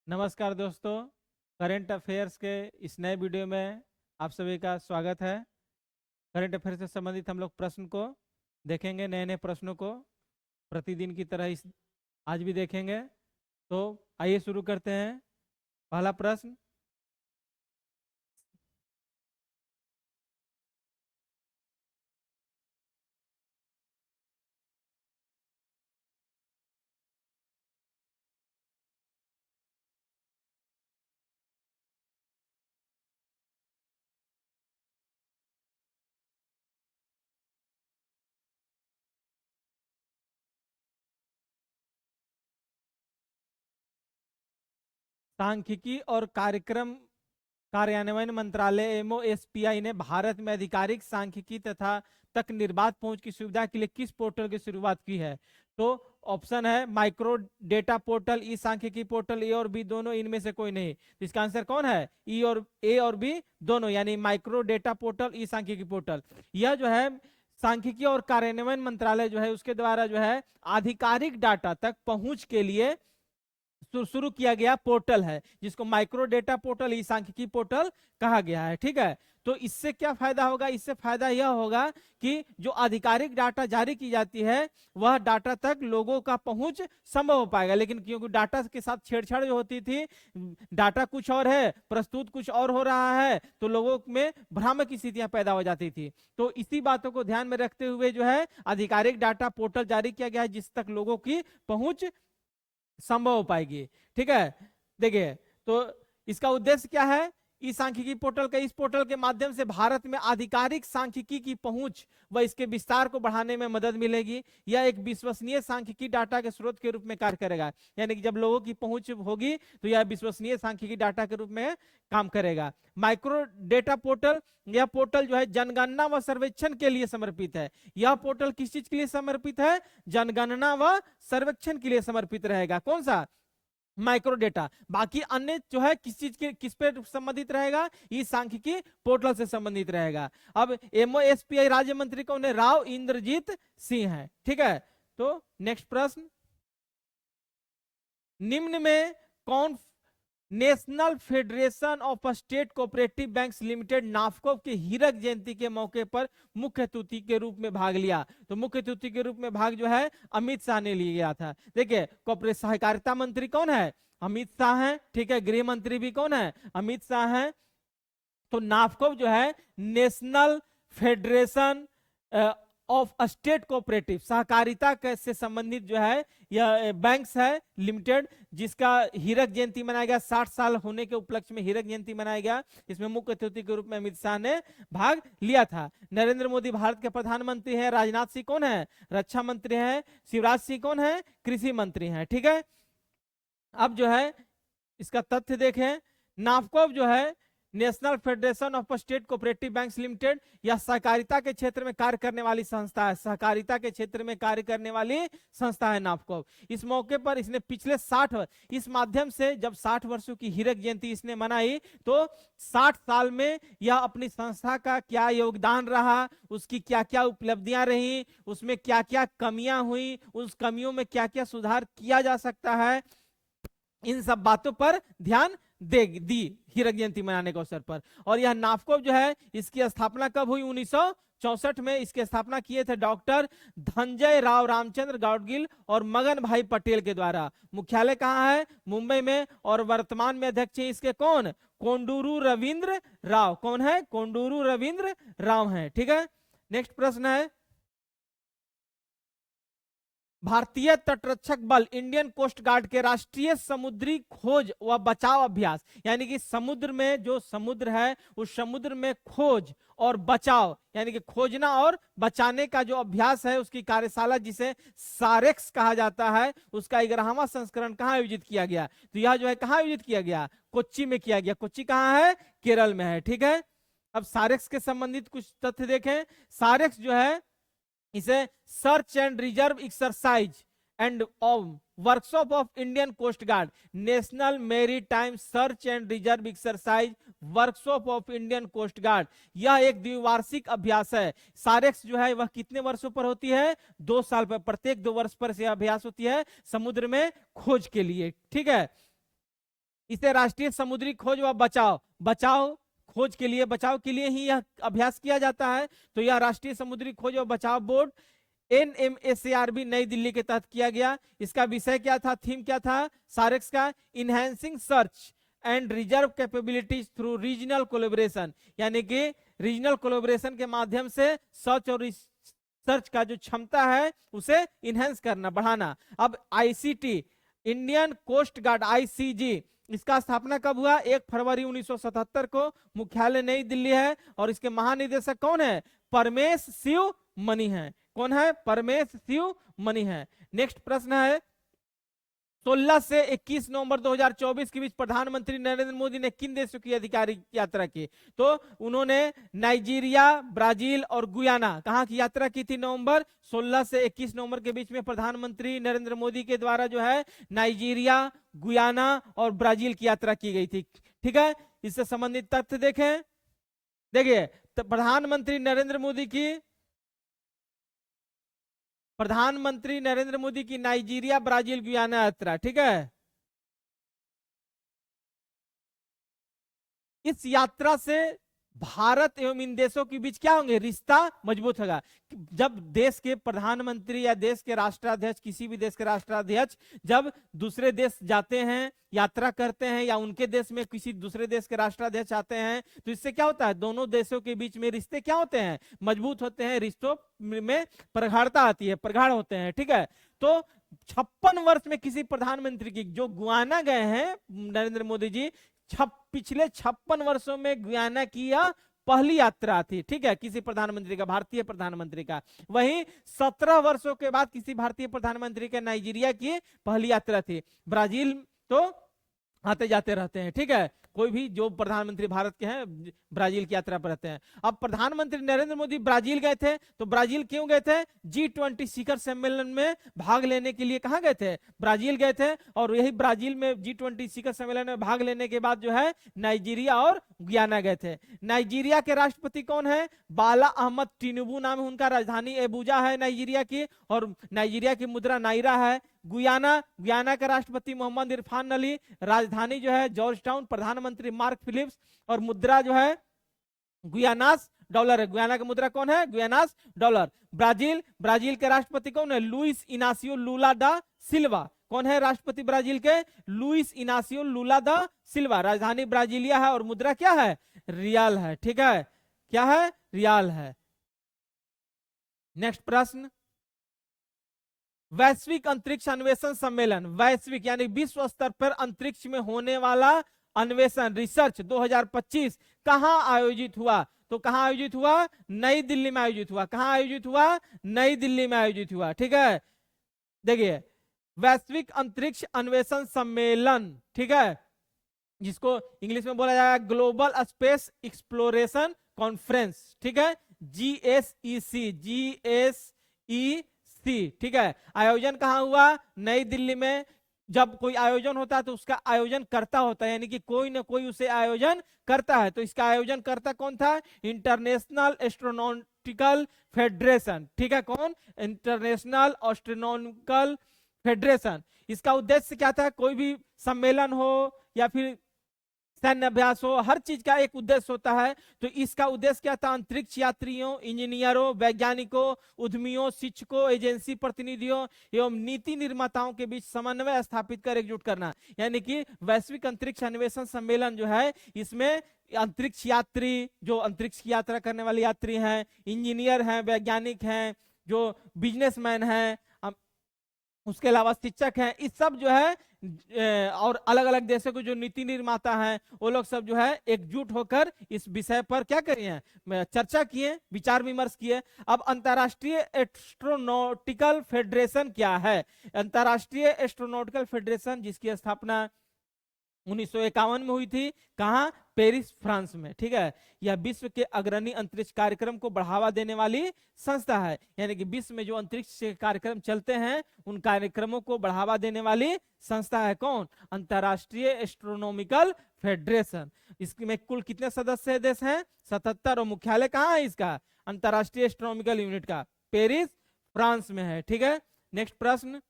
नमस्कार दोस्तों। Current affairs के इस नए वीडियो में आप सभी का स्वागत है। करंट अफेयर से संबंधित हम लोग प्रश्न को देखेंगे, नए नए प्रश्नों को प्रतिदिन की तरह इस आज भी देखेंगे। तो आइए शुरू करते हैं। पहला प्रश्न, सांख्यिकी और कार्यक्रम कार्यान्वयन मंत्रालय एमओएसपीआई ने भारत में आधिकारिक सांख्यिकी तथा तक निर्बाध पहुंच की सुविधा के लिए किस पोर्टल की शुरुआत की है? तो ऑप्शन है माइक्रो डेटा पोर्टल, ई सांख्यिकी पोर्टल, ए और बी दोनों, इनमें से कोई नहीं। तो इसका आंसर कौन है? ई और ए और बी दोनों, यानी माइक्रो डेटा पोर्टल, ई सांख्यिकी पोर्टल। यह जो है सांख्यिकी और कार्यान्वयन मंत्रालय जो है उसके द्वारा जो है आधिकारिक डाटा तक पहुंच के लिए शुरू किया गया पोर्टल है, जिसको माइक्रो डेटा पोर्टल, ई सांख्यिकी पोर्टल कहा गया है। ठीक है, तो इससे क्या फायदा होगा? इससे फायदा यह होगा कि जो आधिकारिक डाटा जारी की जाती है वह डाटा तक लोगों का पहुंच संभव हो पाएगा। लेकिन क्योंकि डाटा के साथ छेड़छाड़ जो होती थी, डाटा कुछ और है, प्रस्तुत कुछ और हो रहा है, तो लोगों में भ्रामक स्थितियां पैदा हो जाती थी। तो इसी बातों को ध्यान में रखते हुए जो है आधिकारिक डाटा पोर्टल जारी किया गया है, जिस तक लोगों की पहुंच संभव हो पाएगी। ठीक है, देखिए, तो इसका उद्देश्य क्या है? ई सांख्यिकी पोर्टल का, इस पोर्टल के माध्यम से भारत में आधिकारिक सांख्यिकी की पहुंच व इसके विस्तार को बढ़ाने में मदद मिलेगी। यह एक विश्वसनीय सांख्यिकी डाटा के स्रोत के रूप में कार्य करेगा, यानी कि जब लोगों की पहुंच होगी तो यह विश्वसनीय सांख्यिकी डाटा के रूप में काम करेगा। माइक्रो डेटा पोर्टल, यह पोर्टल जो है जनगणना व सर्वेक्षण के लिए समर्पित है। यह पोर्टल किस चीज के लिए समर्पित है? जनगणना व सर्वेक्षण के लिए समर्पित रहेगा। कौन सा? Micro data. बाकी अन्य जो है किस चीज के, किस पे संबंधित रहेगा? इस सांख्यिकी पोर्टल से संबंधित रहेगा। अब एमओएसपीआई राज्य मंत्री कौन है? राव इंद्रजीत सिंह है। ठीक है, तो नेक्स्ट प्रश्न, निम्न में कौन National Federation of State Cooperative Banks Limited NAFSCOB की हीरक जयंती के मौके पर मुख्य अतिथि के रूप में भाग लिया? तो मुख्य अतिथि के रूप में भाग जो है अमित शाह ने लिया था। देखिए, कॉर्पोरेट सहकारिता मंत्री कौन है? अमित शाह है। ठीक है, गृह मंत्री भी कौन है? अमित शाह है। तो नाफको जो है national Federation of State cooperative, सहकारिता से संबंधित जो है यह बैंक्स है लिमिटेड, जिसका हीरक जयंती मनाया गया। 60 साल होने के उपलक्ष्य में हीरक जयंती मनाया गया। इसमें मुख्य अतिथि के रूप में अमित शाह ने भाग लिया था। नरेंद्र मोदी भारत के प्रधानमंत्री हैं। राजनाथ सिंह कौन है? रक्षा मंत्री हैं। शिवराज सिंह कौन है? कृषि मंत्री हैं। ठीक है, अब जो है इसका तथ्य देखें। नाफको जो है national Federation of State Cooperative Banks limited, यह सहकारिता के क्षेत्र में कार्य करने वाली संस्था है। सहकारिता के क्षेत्र में कार्य करने वाली संस्था है नाफको। इस मौके पर इसने पिछले 60 इस माध्यम से जब 60 वर्षों की हीरक जयंती इसने मनाई, तो 60 साल में यह अपनी संस्था का क्या योगदान रहा, उसकी क्या क्या उपलब्धियां रही, उसमें क्या क्या कमियां हुई, उस कमियों में क्या क्या सुधार किया जा सकता है, इन सब बातों पर ध्यान दी हीरक जयंती मनाने के अवसर पर। और यह नाफको जो है इसकी स्थापना कब हुई? 1964 में इसकी स्थापना किए थे डॉक्टर धनंजय राव रामचंद्र गाडगिल और मगन भाई पटेल के द्वारा। मुख्यालय कहाँ है? मुंबई में। और वर्तमान में अध्यक्ष हैं इसके कौन? कोंडूरू रविंद्र राव। कौन है? कोंडूरू रविंद्र राव है। ठीक है, नेक्स्ट प्रश्न है, भारतीय तटरक्षक बल इंडियन कोस्ट गार्ड के राष्ट्रीय समुद्री खोज व बचाव अभ्यास, यानी कि समुद्र में जो समुद्र है उस समुद्र में खोज और बचाव, यानी कि खोजना और बचाने का जो अभ्यास है, उसकी कार्यशाला जिसे सारेक्स कहा जाता है, उसका 11वां संस्करण कहाँ आयोजित किया गया? तो यह जो है कहाँ आयोजित किया गया? कोच्चि में किया गया। कोच्चि कहाँ है? केरल में है। ठीक है, अब सारेक्स के संबंधित कुछ तथ्य देखें। सारेक्स जो है इसे search and reserve exercise and workshop of Indian coast Guard, national maritime search and reserve exercise workshop of Indian coast Guard, यह एक द्विवार्षिक अभ्यास है। सारेक्स जो है वह कितने वर्षों पर होती है? 2 साल पर। प्रत्येक 2 वर्ष पर से अभ्यास होती है समुद्र में खोज के लिए। ठीक है, इसे राष्ट्रीय समुद्री खोज व बचाव खोज के लिए, बचाव के लिए ही यह अभ्यास किया जाता है। तो यह राष्ट्रीय समुद्री खोज व बचाव बोर्ड NMACRB नई दिल्ली के तहत किया गया। इसका विषय क्या था, थीम क्या था सारेक्स का, enhancing search and reserve capabilities through regional collaboration, यानी कि रीजनल कोलेबोरेशन के माध्यम से सर्च और सर्च का जो क्षमता है उसे इनहेंस करना, बढ़ाना। अब ICT, Indian coast guard, ICG, इसका स्थापना कब हुआ, 1 फरवरी 1977 को। मुख्यालय नई दिल्ली है और इसके महानिदेशक कौन है, परमेश शिव मणि है। कौन है, परमेश शिव मणि है। नेक्स्ट प्रश्न है, 16 से 21 नवंबर 2024 के बीच प्रधानमंत्री नरेंद्र मोदी ने किन देशों की आधिकारिक यात्रा की। तो उन्होंने नाइजीरिया, ब्राजील और गुयाना, कहां की यात्रा की थी, नवंबर 16 से 21 नवंबर के बीच में प्रधानमंत्री नरेंद्र मोदी के द्वारा जो है नाइजीरिया, गुयाना और ब्राजील की यात्रा की गई थी। ठीक है, इससे संबंधित तथ्य देखें। देखिए, तो प्रधानमंत्री नरेंद्र मोदी की नाइजीरिया, ब्राजील, गुयाना यात्रा, ठीक है। इस यात्रा से भारत एवं इन देशों के बीच क्या होंगे, रिश्ता मजबूत होगा। जब देश के प्रधानमंत्री या देश के राष्ट्राध्यक्ष, किसी भी देश के राष्ट्राध्यक्ष जब दूसरे देश जाते हैं, यात्रा करते हैं, या उनके देश में किसी दूसरे देश के राष्ट्राध्यक्ष आते हैं, तो इससे क्या होता है, दोनों देशों के बीच में रिश्ते क्या होते हैं, मजबूत होते हैं, रिश्तों में प्रगाढ़ता आती है, प्रगाढ़ होते हैं। ठीक है, तो 56 वर्ष में किसी प्रधानमंत्री की, जो गुयाना गए हैं नरेंद्र मोदी जी, पिछले 56 वर्षों में गुयाना की यह पहली यात्रा थी। ठीक है, किसी प्रधानमंत्री का, भारतीय प्रधानमंत्री का। वहीं 17 वर्षों के बाद किसी भारतीय प्रधानमंत्री के नाइजीरिया की पहली यात्रा थी। ब्राजील तो आते जाते रहते हैं। ठीक है, कोई भी जो प्रधानमंत्री भारत के हैं ब्राजील की यात्रा पर रहते हैं। अब प्रधानमंत्री नरेंद्र मोदी ब्राजील गए थे, तो ब्राजील क्यों गए थे, G20 शिखर सम्मेलन में भाग लेने के लिए कहां गए थे, ब्राजील गए थे। और यही ब्राजील में G20 शिखर सम्मेलन में भाग लेने के बाद जो है नाइजीरिया और गुयाना गए थे। नाइजीरिया के राष्ट्रपति कौन है, बाला अहमद टिनुबू नाम है उनका, राजधानी एबुजा है नाइजीरिया की, और नाइजीरिया की मुद्रा नाइरा है। गुयाना का राष्ट्रपति मोहम्मद इरफान अली, राजधानी जो है जॉर्ज टाउन, प्रधानमंत्री मार्क फिलिप्स, और मुद्रा जो है गुयानास डॉलर है। गुयाना की मुद्रा कौन है, गुयानास डॉलर। ब्राजील के राष्ट्रपति कौन है, लुइस इनासियो लूला दा सिल्वा। कौन है राष्ट्रपति ब्राजील के, लुइस इनासियो लूला दा सिल्वा। राजधानी ब्राजीलिया है और मुद्रा क्या है, रियाल है। ठीक है, क्या है, रियाल है। नेक्स्ट प्रश्न, वैश्विक अंतरिक्ष अन्वेषण सम्मेलन, वैश्विक यानी विश्व स्तर पर अंतरिक्ष में होने वाला अन्वेषण रिसर्च 2025 कहां आयोजित हुआ। तो कहां आयोजित हुआ, नई दिल्ली में आयोजित हुआ। कहां आयोजित हुआ, नई दिल्ली में आयोजित हुआ। ठीक है, देखिए वैश्विक अंतरिक्ष अन्वेषण सम्मेलन, ठीक है, जिसको इंग्लिश में बोला जाएगा ग्लोबल स्पेस एक्सप्लोरेशन कॉन्फ्रेंस। ठीक है, GSEC। ठीक है, आयोजन कहां हुआ, नई दिल्ली में। जब कोई आयोजन होता है तो उसका आयोजन करता होता है, यानी कि कोई ना कोई उसे आयोजन करता है। तो इसका आयोजन करता कौन था, इंटरनेशनल एस्ट्रोनॉटिकल फेडरेशन। ठीक है, कौन, इंटरनेशनल एस्ट्रोनॉटिकल फेडरेशन। इसका उद्देश्य क्या था, कोई भी सम्मेलन हो या फिर सैन्य अभ्यास हो, हर चीज का एक उद्देश्य होता है। तो इसका उद्देश्य क्या था, अंतरिक्ष यात्रियों, इंजीनियरों, वैज्ञानिकों, उद्यमियों, शिक्षकों, एजेंसी प्रतिनिधियों एवं नीति निर्माताओं के बीच समन्वय स्थापित कर एकजुट करना। यानी कि वैश्विक अंतरिक्ष अन्वेषण सम्मेलन जो है, इसमें अंतरिक्ष यात्री, जो अंतरिक्ष की यात्रा करने वाले यात्री हैं, इंजीनियर हैं, वैज्ञानिक हैं, जो बिजनेसमैन हैं, उसके अलावा शिक्षक हैं, इस सब जो है और अलग अलग देशों के जो नीति निर्माता हैं, वो लोग सब जो है एकजुट होकर इस विषय पर क्या कर रहे हैं, चर्चा किए, विचार विमर्श किए। अब अंतरराष्ट्रीय एस्ट्रोनॉटिकल फेडरेशन क्या है, अंतरराष्ट्रीय एस्ट्रोनॉटिकल फेडरेशन जिसकी स्थापना 1951 में हुई थी, कहां, पेरिस, फ्रांस में। ठीक है, यह विश्व के अग्रणी अंतरिक्ष कार्यक्रम को बढ़ावा देने वाली संस्था है। यानी कि विश्व में जो अंतरिक्ष कार्यक्रम चलते हैं उन कार्यक्रमों को बढ़ावा देने वाली संस्था है कौन, अंतरराष्ट्रीय एस्ट्रोनॉमिकल फेडरेशन। इसमें कुल कितने सदस्य देश हैं, 77, और मुख्यालय कहां है इसका, अंतरराष्ट्रीय एस्ट्रोनॉमिकल यूनिट का, पेरिस, फ्रांस में है। ठीक है, नेक्स्ट प्रश्न,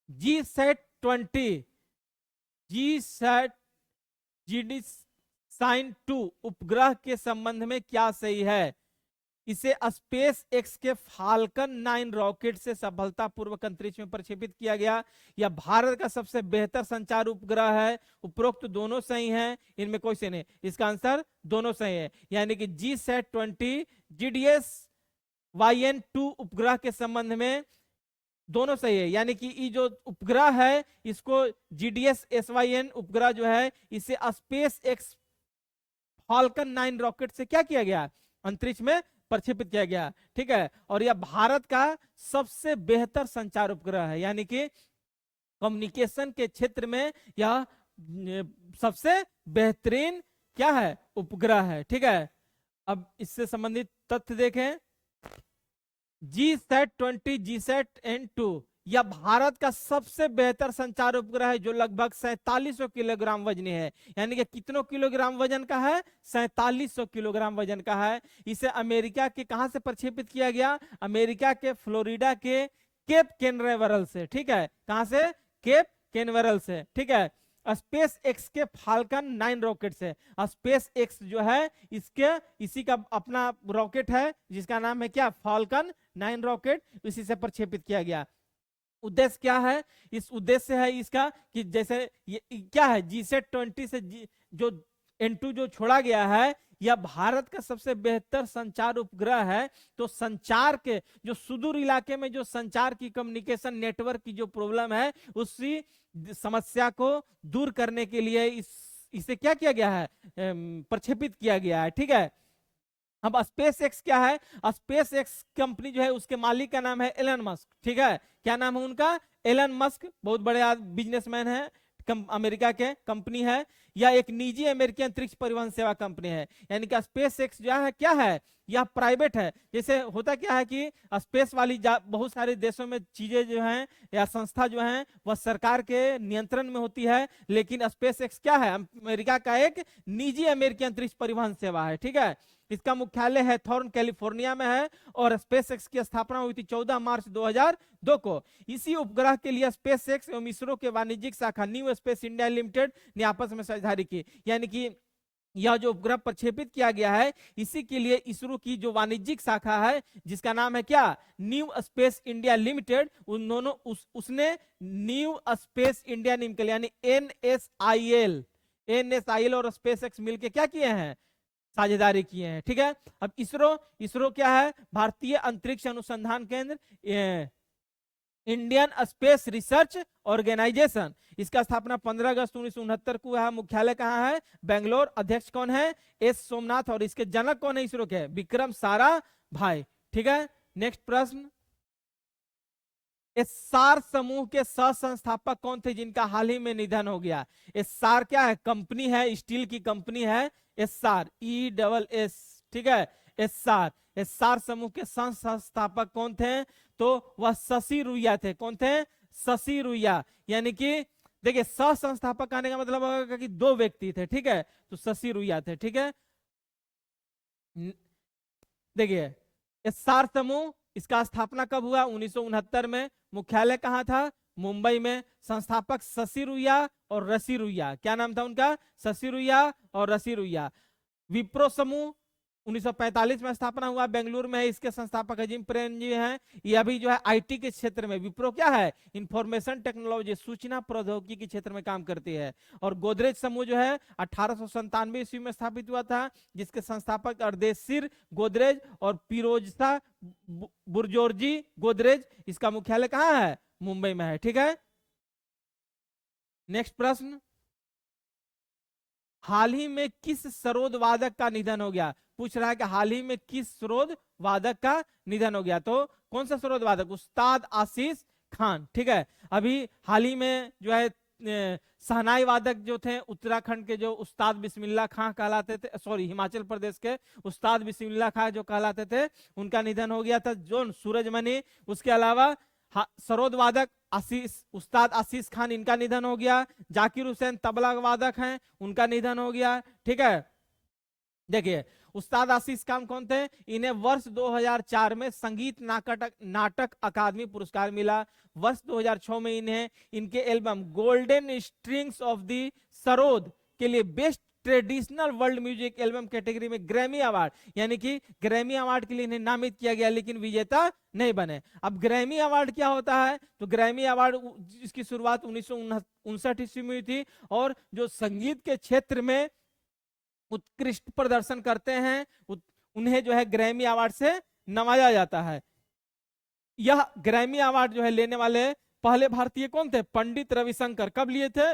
G-SAT 20 जीसैट जीडी साइन 2 उपग्रह के संबंध में क्या सही है? इसे स्पेस एक्स के फाल्कन 9 रॉकेट से सफलतापूर्वक अंतरिक्ष में प्रक्षेपित किया गया। यह भारत का सबसे बेहतर संचार उपग्रह है। उपरोक्त दोनों सही हैं, इनमें कोई से नहीं। इसका आंसर दोनों सही है, यानी कि GSAT-20 GDS YN-2 उपग्रह के संबंध में दोनों सही है, यानी कि ये जो उपग्रह है इसको GDS SYN उपग्रह जो है इसे स्पेस एक्स फाल्कन 9 रॉकेट से क्या किया गया? अंतरिक्ष में प्रक्षेपित किया गया। ठीक है, और यह भारत का सबसे बेहतर संचार उपग्रह है, यानी कि कम्युनिकेशन के क्षेत्र में यह सबसे बेहतरीन क्या है? उपग्रह है। ठीक है, अब इससे संबंधित तथ्य देखें। GSAT-20 GSAT-N2 यह भारत का सबसे बेहतर संचार उपग्रह है जो लगभग 4700 किलोग्राम वजनी है, यानी कि कितनों किलोग्राम वजन का है? 4700 किलोग्राम वजन का है। इसे अमेरिका के कहां से प्रक्षेपित किया गया? अमेरिका के फ्लोरिडा के केप कैनवेरल से। ठीक है, कहां से? केप कैनवेरल से। ठीक है, स्पेस एक्स के फाल्कन 9 रॉकेट से। स्पेस एक्स जो है इसी का अपना रॉकेट है जिसका नाम है क्या? फाल्कन 9 रॉकेट, इसी से प्रक्षेपित किया गया। उद्देश्य क्या है? इस उद्देश्य है इसका कि जैसे ये क्या है, GSAT-20 से जो N2 जो छोड़ा गया है यह भारत का सबसे बेहतर संचार उपग्रह है। तो संचार के जो सुदूर इलाके में जो संचार की कम्युनिकेशन नेटवर्क की जो प्रॉब्लम है उसी समस्या को दूर करने के लिए इसे क्या किया गया है? प्रक्षेपित किया गया है। ठीक है, अब स्पेस एक्स क्या है? स्पेस एक्स कंपनी जो है उसके मालिक का नाम है एलन मस्क। ठीक है, क्या नाम है उनका? एलन मस्क, बहुत बड़े बिजनेसमैन है, अमेरिका के कंपनी है। यह एक निजी अमेरिकी अंतरिक्ष परिवहन सेवा कंपनी है, यानी कि स्पेस एक्स जो है क्या है? यह प्राइवेट है। जैसे होता क्या है कि स्पेस वाली बहुत सारे देशों में चीजें जो हैं या संस्था जो हैं वह सरकार के नियंत्रण में होती है, लेकिन स्पेस एक्स क्या है? अमेरिका का एक निजी अमेरिकी अंतरिक्ष परिवहन सेवा है। ठीक है, इसका मुख्यालय हैथॉर्न कैलिफोर्निया में है और स्पेसएक्स की स्थापना हुई थी 14 मार्च 2002 को। इसी उपग्रह के लिए स्पेसएक्स एवं इसरो के वाणिज्यिक शाखा न्यू स्पेस इंडिया लिमिटेड ने आपस में साझेदारी की, यानी कि यह जो उपग्रह प्रक्षेपित किया गया है इसी के लिए इसरो की जो वाणिज्यिक शाखा है जिसका नाम है क्या? न्यू स्पेस इंडिया लिमिटेड, उन दोनों उसने न्यू स्पेस इंडिया निकल यानी NSIL और स्पेसएक्स मिलकर क्या किए हैं? साझेदारी किए हैं। ठीक है, अब इसरो क्या है? भारतीय अंतरिक्ष अनुसंधान केंद्र, इंडियन स्पेस रिसर्च ऑर्गेनाइजेशन। इसका स्थापना 15 अगस्त 1969 को हुआ। मुख्यालय कहाँ है? बेंगलोर। अध्यक्ष कौन है? एस सोमनाथ। और इसके जनक कौन है इसरो के? विक्रम साराभाई। ठीक है, नेक्स्ट प्रश्न। एस्सार समूह के सह संस्थापक कौन थे जिनका हाल ही में निधन हो गया? एस्सार क्या है? कंपनी है, स्टील की कंपनी है एस्सार, ESS। ठीक है, एस्सार समूह के सह संस्थापक कौन थे? तो वह शशि रुइया थे। कौन थे? शशि रुइया। यानी कि देखिए सह संस्थापक आने का मतलब होगा कि 2 व्यक्ति थे। ठीक है, तो शशि रुइया थे। ठीक है, देखिए एस्सार समूह इसका स्थापना कब हुआ? 1969 में। मुख्यालय कहां था? मुंबई में। संस्थापक शशि रुइया और ऋषि रुइया। क्या नाम था उनका? शशि रुइया और ऋषि रुइया। विप्रो समूह 1945 में स्थापना हुआ, बेंगलुरु में है। इसके संस्थापक अजीम प्रेम जी हैं। यह भी जो है आईटी के क्षेत्र में, विप्रो क्या है? इंफॉर्मेशन टेक्नोलॉजी, सूचना प्रौद्योगिकी के क्षेत्र में काम करती है। और गोदरेज समूह जो है 1897 ईस्वी में स्थापित हुआ था, जिसके संस्थापक अर्देशीर गोदरेज और पिरोजसा बुर्जोर्जी गोदरेज। इसका मुख्यालय कहाँ है? मुंबई में है। ठीक है, नेक्स्ट प्रश्न। हाल ही में किस सरोद वादक का निधन हो गया? पूछ रहा है कि हाल ही में किस सरोद वादक का निधन हो गया। तो कौन सा सरोद वादक? उस्ताद आशीष खान। ठीक है, अभी हाल ही में जो है शहनाई वादक जो थे उत्तराखंड के जो उस्ताद बिस्मिल्लाह खां कहलाते थे, सॉरी हिमाचल प्रदेश के उस्ताद बिस्मिल्लाह खां जो कहलाते थे, उनका निधन हो गया था। जोन सूरजमणि, उसके अलावा सरोद वादक उस्ताद आशीष खान, इनका निधन हो गया। जाकिर हुसैन तबला वादक हैं, उनका निधन हो गया। ठीक है, देखिए उस्ताद आशीष खान कौन थे? इन्हें वर्ष 2004 में संगीत नाटक अकादमी पुरस्कार मिला। वर्ष 2006 में इन्हें इनके album golden strings of the sarod के लिए best traditional world music album category में ग्रैमी अवार्ड, यानी कि ग्रैमी अवार्ड के लिए इन्हें नामित किया गया, लेकिन विजेता नहीं बने। अब ग्रैमी अवार्ड क्या होता है? तो ग्रैमी अवार्ड इसकी शुरुआत 1959 ईस्वी में हुई थी, और जो संगीत के क्षेत्र में उत्कृष्ट प्रदर्शन करते हैं उन्हें जो है ग्रैमी अवार्ड से नवाजा जाता है। यह ग्रैमी अवार्ड जो है लेने वाले पहले भारतीय कौन थे? पंडित रविशंकर। कब लिए थे?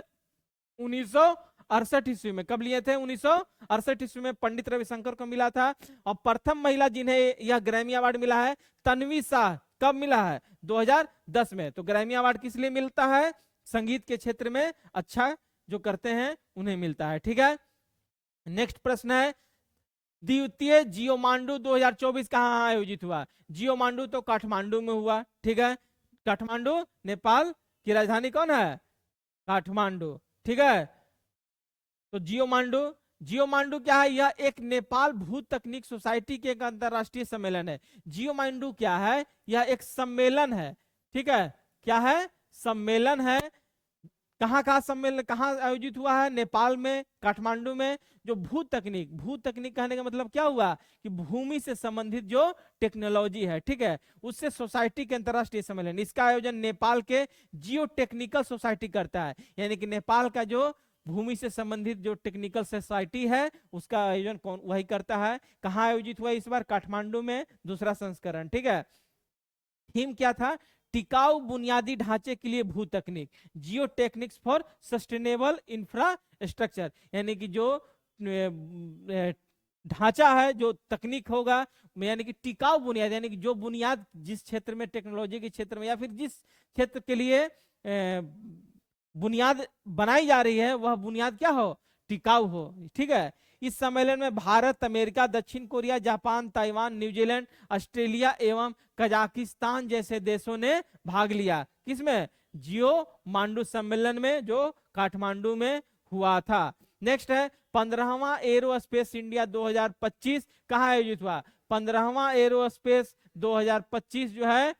1968 ईस्वी में। कब लिए थे? 1968 ईस्वी में पंडित रविशंकर को मिला था। और प्रथम महिला जिन्हें यह ग्रैमी अवार्ड मिला है तन्वी शाह। कब मिला है? 2010 में। तो ग्रैमी अवार्ड किस लिए मिलता है? संगीत के क्षेत्र में अच्छा जो करते हैं उन्हें मिलता है। ठीक है, नेक्स्ट प्रश्न है, द्वितीय जियोमांडू 2024 कहां आयोजित हुआ? जियोमांडू तो काठमांडू में हुआ। ठीक है, काठमांडू नेपाल की राजधानी कौन है? काठमांडू। ठीक है, तो जियोमांडू क्या है? यह एक नेपाल भू तकनीक सोसाइटी के एक अंतरराष्ट्रीय सम्मेलन है। जियोमांडू क्या है? यह एक सम्मेलन है। ठीक है, क्या है? सम्मेलन है। कहाँ सम्मेलन कहाँ आयोजित हुआ है? नेपाल में, काठमांडू में। जो भू तकनीक कहने का मतलब क्या हुआ कि भूमि से संबंधित जो टेक्नोलॉजी है, ठीक है, उससे सोसाइटी के अंतरराष्ट्रीय सम्मेलन। इसका आयोजन नेपाल के जियो टेक्निकल सोसाइटी करता है, यानी कि नेपाल का जो भूमि से संबंधित जो टेक्निकल सोसाइटी है उसका आयोजन कौन वही करता है। कहाँ आयोजित हुआ इस बार? काठमांडू में, दूसरा संस्करण। ठीक है, थीम क्या था? टिकाऊ बुनियादी ढांचे के लिए भू तकनीक, जियो टेक्निक्स फॉर सस्टेनेबल इंफ्रास्ट्रक्चर, यानी कि जो ढांचा है, जो तकनीक होगा, यानी कि टिकाऊ बुनियाद, यानी कि जो बुनियाद जिस क्षेत्र में, टेक्नोलॉजी के क्षेत्र में या फिर जिस क्षेत्र के लिए बुनियाद बनाई जा रही है वह बुनियाद क्या हो? टिकाऊ हो। ठीक है, इस सम्मेलन में भारत, अमेरिका, दक्षिण Korea, Japan, Taiwan, New Zealand, Australia एवं कजाकिस्तान जैसे देशों ने भाग लिया। किसमें? जियो मांडू सम्मेलन में, जो काठमांडू में हुआ था। नेक्स्ट है 15वां एरोस्पेस इंडिया 2025 कहाँ आयोजित हुआ? 15वां एरोस्पेस 2025 जो है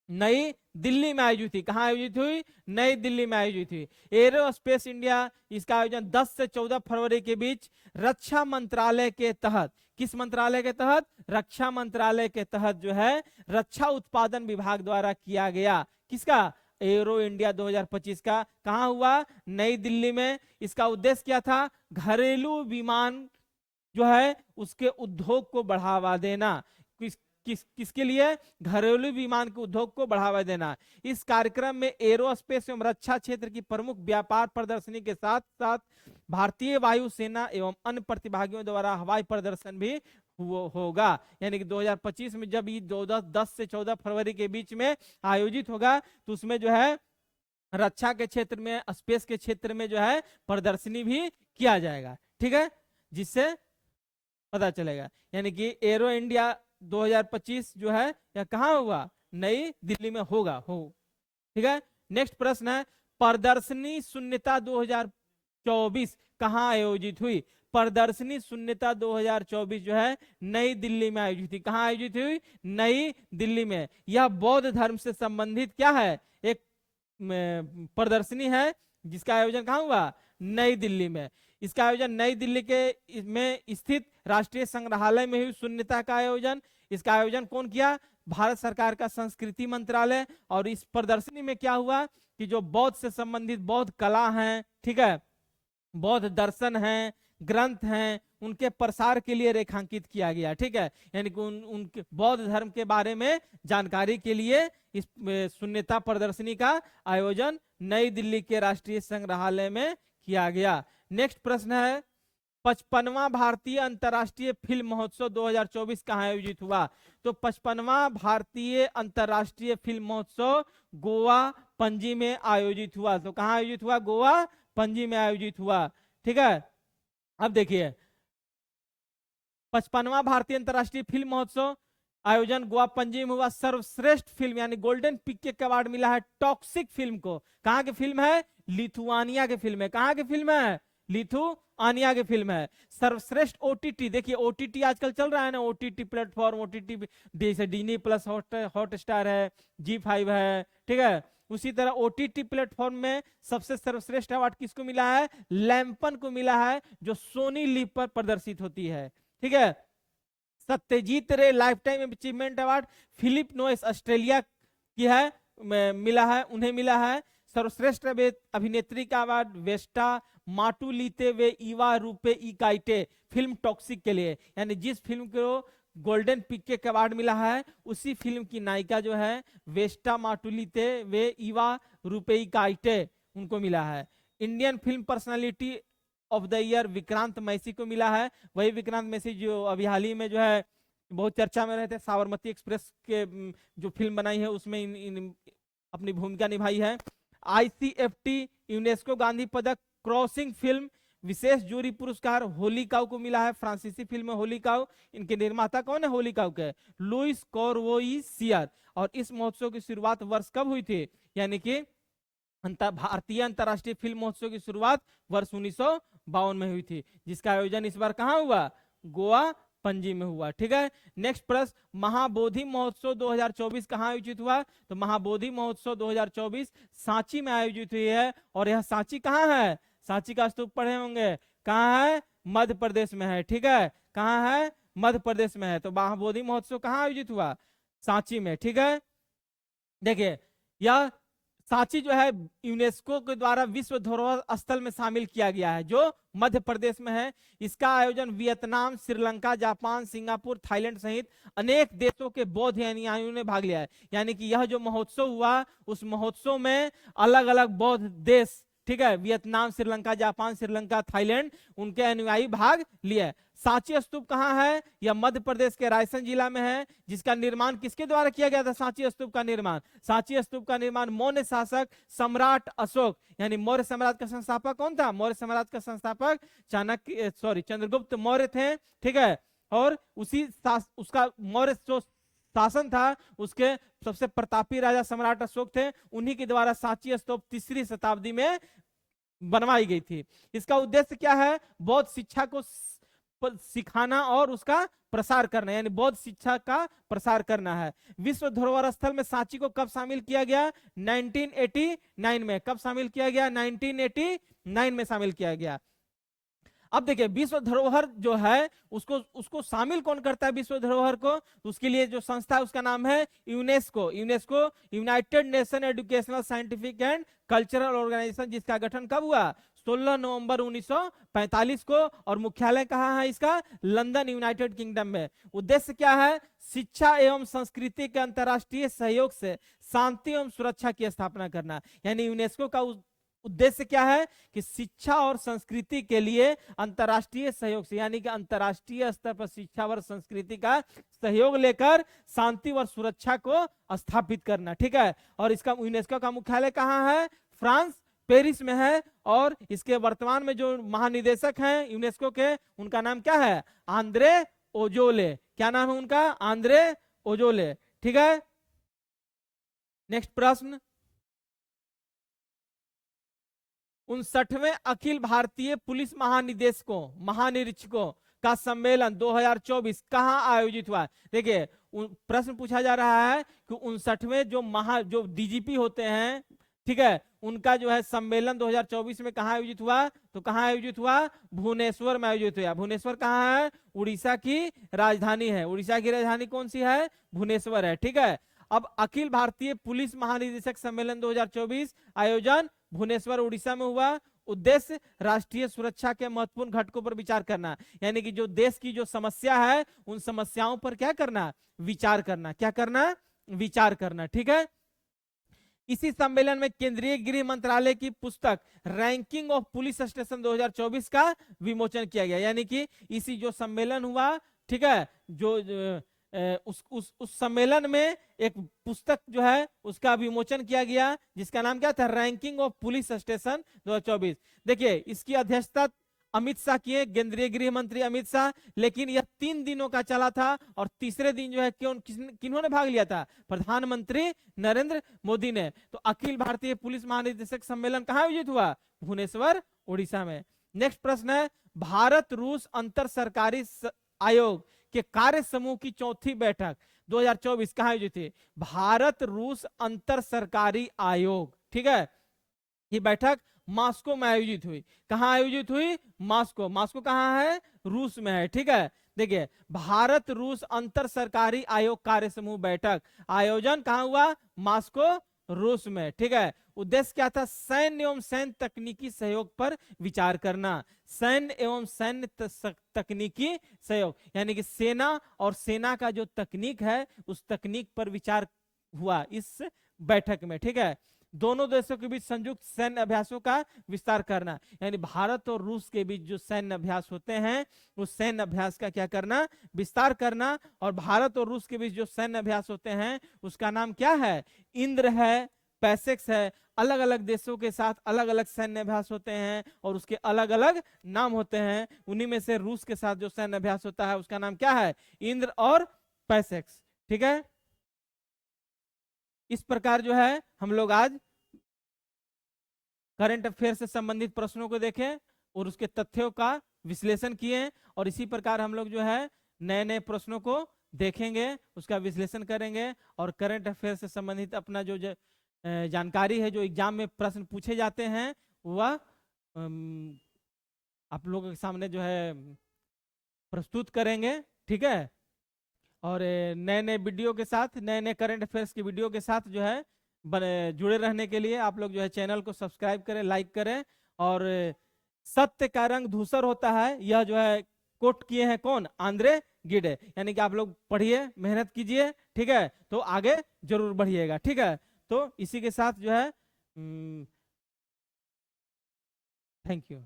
नई दिल्ली में आयोजित हुई। कहाँ आयोजित हुई? नई दिल्ली में आयोजित हुई। एरोस्पेस इंडिया, इसका आयोजन 10 से 14 फरवरी के बीच रक्षा मंत्रालय के तहत, किस मंत्रालय के तहत? रक्षा मंत्रालय के तहत जो है रक्षा उत्पादन विभाग द्वारा किया गया। किसका? एरो इंडिया 2025 का। कहाँ हुआ? नई दिल्ली में। इसका उद्देश्य क्या था? घरेलू विमान जो है उसके उद्योग को बढ़ावा देना। किसके लिए? घरेलू विमान के उद्योग को बढ़ावा देना। इस कार्यक्रम में एरोस्पेस एवं रक्षा क्षेत्र की प्रमुख व्यापार प्रदर्शनी के साथ साथ भारतीय वायुसेना एवं अन्य प्रतिभागियों द्वारा हवाई प्रदर्शन भी होगा। यानी कि 2025 में जब ये 10 से 14 फरवरी के बीच में आयोजित होगा तो उसमें जो है रक्षा के क्षेत्र में, स्पेस के क्षेत्र में जो है प्रदर्शनी भी किया जाएगा। ठीक है, जिससे पता चलेगा। यानी कि एरो इंडिया 2025 जो है यह कहाँ होगा? नई दिल्ली में होगा। ठीक है, नेक्स्ट प्रश्न है, प्रदर्शनी शून्यता 2024 कहाँ आयोजित हुई? प्रदर्शनी शून्यता 2024 जो है नई दिल्ली में आयोजित हुई। कहाँ आयोजित हुई? नई दिल्ली में। यह बौद्ध धर्म से संबंधित क्या है? एक प्रदर्शनी है जिसका आयोजन कहाँ हुआ? नई दिल्ली में। इसका आयोजन नई दिल्ली के में स्थित राष्ट्रीय संग्रहालय में हुई शून्यता का आयोजन। इसका आयोजन कौन किया? भारत सरकार का संस्कृति मंत्रालय। और इस प्रदर्शनी में क्या हुआ कि जो बौद्ध से संबंधित बौद्ध कला हैं, ठीक है, बौद्ध दर्शन हैं, ग्रंथ हैं, उनके प्रसार के लिए रेखांकित किया गया। ठीक है, यानी कि उनके बौद्ध धर्म के बारे में जानकारी के लिए इस शून्यता प्रदर्शनी का आयोजन नई दिल्ली के राष्ट्रीय संग्रहालय में किया गया। नेक्स्ट प्रश्न है, 55वां भारतीय अंतर्राष्ट्रीय फिल्म महोत्सव 2024 कहाँ आयोजित हुआ? तो 55वां भारतीय अंतर्राष्ट्रीय फिल्म महोत्सव गोवा पणजी में आयोजित हुआ। तो कहाँ आयोजित हुआ? गोवा पणजी में आयोजित हुआ। ठीक है, अब देखिए 55वां भारतीय अंतर्राष्ट्रीय फिल्म महोत्सव आयोजन गोवा पणजी में हुआ। सर्वश्रेष्ठ फिल्म यानी गोल्डन पिक अवार्ड मिला है टॉक्सिक फिल्म को। कहाँ की फिल्म है? लिथुआनिया की फिल्म है। कहाँ की फिल्म है? लिथुआनिया की फिल्म है। सर्वश्रेष्ठ ओटीटी, देखिए ओटीटी आजकल चल रहा है ना, ओटीटी प्लेटफॉर्म, ओटीटी जैसे डिनी प्लस, हॉटस्टार है, जी5 है, ठीक है। उसी तरह ओटीटी प्लेटफॉर्म में सबसे सर्वश्रेष्ठ अवार्ड किसको मिला है? लैंपन को मिला है, जो सोनी लिव पर प्रदर्शित होती है, ठीक है। Satyajit Ray lifetime achievement award Phillip Noyce Australia की है, मिला है, उन्हें मिला है। सर्वश्रेष्ठ अभिनेत्री का अवार्ड वेस्टा माटुलीते वे इवा रूपे इकाइटे फिल्म टॉक्सिक के लिए, यानी जिस फिल्म को गोल्डन पिके अवार्ड मिला है उसी फिल्म की नायिका जो है वेस्टा माटुलीते वे इवा रूपे इकाइटे, उनको मिला है। Indian film personality of the year Vikrant Massey को मिला है, वही विक्रांत मैसी जो अभी हाल ही में जो है बहुत चर्चा में रहे थे, साबरमती एक्सप्रेस के जो फिल्म बनाई है उसमें इन अपनी भूमिका निभाई है। आईसीएफटी यूनेस्को गांधी पदक क्रॉसिंग फिल्म विशेष जूरी पुरस्कार होलिकाउ को मिला है, फ्रांसीसी फिल्म होलिकाउ, इनके निर्माता कौन है होलिकाउ के? लुइस कॉर्वोइसियर। और इस महोत्सव की शुरुआत वर्ष कब हुई थी? यानी कि भारतीय अंतरराष्ट्रीय फिल्म महोत्सव की शुरुआत वर्ष 1952 में हुई थी, जिसका आयोजन इस बार कहां हुआ? गोवा पणजी में हुआ, ठीक है। नेक्स्ट प्रश्न, महाबोधि महोत्सव 2024 कहां आयोजित हुआ? तो महाबोधि महोत्सव 2024 सांची में आयोजित हुई है। और यह सांची कहां है? सांची का स्तूप पढ़े होंगे, कहां है? मध्य प्रदेश में है, ठीक है। कहां है? मध्य प्रदेश में है। तो महाबोधि महोत्सव कहां आयोजित हुआ? सांची में, ठीक है। देखिए यह सांची जो है यूनेस्को के द्वारा विश्व धरोहर स्थल में शामिल किया गया है, जो मध्य प्रदेश में है। इसका आयोजन Vietnam, Sri Lanka, Japan, Singapore, Thailand सहित अनेक देशों के बौद्ध अनुयायियों ने भाग लिया है। यानी कि यह जो महोत्सव हुआ उस महोत्सव में अलग अलग बौद्ध देश, ठीक है, Vietnam, Sri Lanka, Japan, Sri Lanka, Thailand, उनके अनुयायी भाग लिए। सांची स्तूप कहां है? यह मध्य प्रदेश के रायसेन जिला में है, जिसका निर्माण किसके द्वारा किया गया था? सांची स्तूप का निर्माण, सांची स्तूप का निर्माण मौर्य शासक सम्राट अशोक, यानी मौर्य साम्राज्य का संस्थापक कौन था? मौर्य साम्राज्य का संस्थापक चंद्रगुप्त मौर्य थे, ठीक है। और उसका मौर्य जो शासन था उसके सबसे प्रतापी राजा सम्राट अशोक थे, उन्हीं के द्वारा सांची स्तूप 3री शताब्दी में बनवाई गई थी। इसका उद्देश्य क्या है? बौद्ध शिक्षा को सिखाना और उसका प्रसार करना, यानी बौद्ध शिक्षा का प्रसार करना है। विश्व धरोहर स्थल में सांची को कब शामिल किया गया? 1989 में। कब शामिल किया गया? 1989 में शामिल किया गया। अब देखिए विश्व धरोहर जो है उसको शामिल कौन करता है विश्व धरोहर को? उसके लिए जो संस्था है उसका नाम है UNESCO. UNESCO United Nation Educational Scientific and Cultural Organization, जिसका गठन कब हुआ? 16 नवंबर 1945 को। और मुख्यालय कहाँ है इसका? लंदन, यूनाइटेड किंगडम में। उद्देश्य क्या है? शिक्षा एवं संस्कृति के अंतर्राष्ट्रीय सहयोग से शांति एवं सुरक्षा की स्थापना करना। यानी यूनेस्को का उद्देश्य क्या है कि शिक्षा और संस्कृति के लिए अंतर्राष्ट्रीय सहयोग से, यानी कि अंतर्राष्ट्रीय स्तर पर शिक्षा और संस्कृति का सहयोग लेकर शांति और सुरक्षा को स्थापित करना, ठीक है। और इसका यूनेस्को का मुख्यालय कहाँ है? फ्रांस, पेरिस में है। और इसके वर्तमान में जो महानिदेशक हैं यूनेस्को के, उनका नाम क्या है? Andre Azoulay. क्या नाम है उनका? आंद्रे ओजोले, ठीक है। नेक्स्ट प्रश्न, 59वें अखिल भारतीय पुलिस महानिरीक्षकों का सम्मेलन 2024 कहां आयोजित हुआ? देखिए प्रश्न पूछा जा रहा है कि 59वें जो डीजीपी होते हैं, ठीक है, उनका जो है सम्मेलन 2024 में कहां आयोजित हुआ? तो कहां आयोजित हुआ? भुवनेश्वर में आयोजित हुआ। भुवनेश्वर कहां है? उड़ीसा की राजधानी है। उड़ीसा की राजधानी कौन सी है? भुवनेश्वर है, ठीक है। अब अखिल भारतीय पुलिस महानिदेशक सम्मेलन 2024 आयोजन भुवनेश्वर, उड़ीसा में हुआ। उद्देश्य राष्ट्रीय सुरक्षा के महत्वपूर्ण घटकों पर विचार करना, यानी कि जो देश की जो समस्या है उन समस्याओं पर क्या करना? विचार करना। क्या करना? विचार करना, ठीक है। इसी सम्मेलन में केंद्रीय गृह मंत्रालय की पुस्तक रैंकिंग ऑफ पुलिस स्टेशन 2024 का विमोचन किया गया। यानी कि इसी जो सम्मेलन हुआ, ठीक है, जो उस सम्मेलन में एक पुस्तक जो है उसका विमोचन किया गया, जिसका नाम क्या था? Ranking of police station 2024। देखिए इसकी अध्यक्षता अमित शाह किए, केंद्रीय गृह मंत्री अमित शाह। लेकिन यह 3 दिनों का चला था और तीसरे दिन जो है किन्होंने भाग लिया था? प्रधानमंत्री नरेंद्र मोदी ने। तो अखिल भारतीय पुलिस महानिदेशक सम्मेलन कहां आयोजित हुआ? भुवनेश्वर, उड़ीसा में। नेक्स्ट प्रश्न है, भारत रूस अंतर सरकारी आयोग के कार्य समूह की चौथी बैठक 2024 कहां आयोजित हुई? भारत रूस अंतर सरकारी आयोग, ठीक है, ये बैठक मॉस्को में आयोजित हुई। कहां आयोजित हुई? मॉस्को। मॉस्को कहां है? रूस में है, ठीक है। देखिए, भारत रूस अंतर सरकारी आयोग कार्य समूह बैठक आयोजन कहां हुआ? मॉस्को, रूस में, ठीक है। उद्देश्य क्या था? सैन्य एवं सैन्य तकनीकी सहयोग पर विचार करना। सैन्य एवं सैन्य तकनीकी सहयोग, यानी कि सेना और सेना का जो तकनीक है उस तकनीक पर विचार हुआ इस बैठक में, ठीक है। दोनों देशों के बीच संयुक्त सैन्य अभ्यासों का विस्तार करना, यानी भारत और रूस के बीच जो सैन्य अभ्यास होते हैं उस सैन्य अभ्यास का क्या करना? विस्तार करना। और भारत और रूस के बीच जो सैन्य अभ्यास होते हैं उसका नाम क्या है? इंद्र है, पैसेक्स है। अलग अलग देशों के साथ अलग अलग सैन्य अभ्यास होते हैं और उसके अलग अलग नाम होते हैं। उन्हीं में से रूस के साथ जो सैन्य अभ्यास होता है उसका नाम क्या है? इंद्र और पैसेक्स, ठीक है। इस प्रकार जो है हम लोग आज करंट अफेयर से संबंधित प्रश्नों को देखें और उसके तथ्यों का विश्लेषण किए, और इसी प्रकार हम लोग जो है नए नए प्रश्नों को देखेंगे, उसका विश्लेषण करेंगे और करंट अफेयर से संबंधित अपना जो जानकारी है, जो एग्जाम में प्रश्न पूछे जाते हैं वह आप लोगों के सामने जो है प्रस्तुत करेंगे, ठीक है। और नए नए वीडियो के साथ, नए नए करंट अफेयर्स की वीडियो के साथ जो है जुड़े रहने के लिए आप लोग जो है चैनल को सब्सक्राइब करें, लाइक करें। और सत्य का रंग धूसर होता है, यह जो है कोट किए हैं कौन? आंद्रे गिडे। यानी कि आप लोग पढ़िए, मेहनत कीजिए, ठीक है, तो आगे जरूर बढ़िएगा, ठीक है। तो इसी के साथ जो है थैंक यू।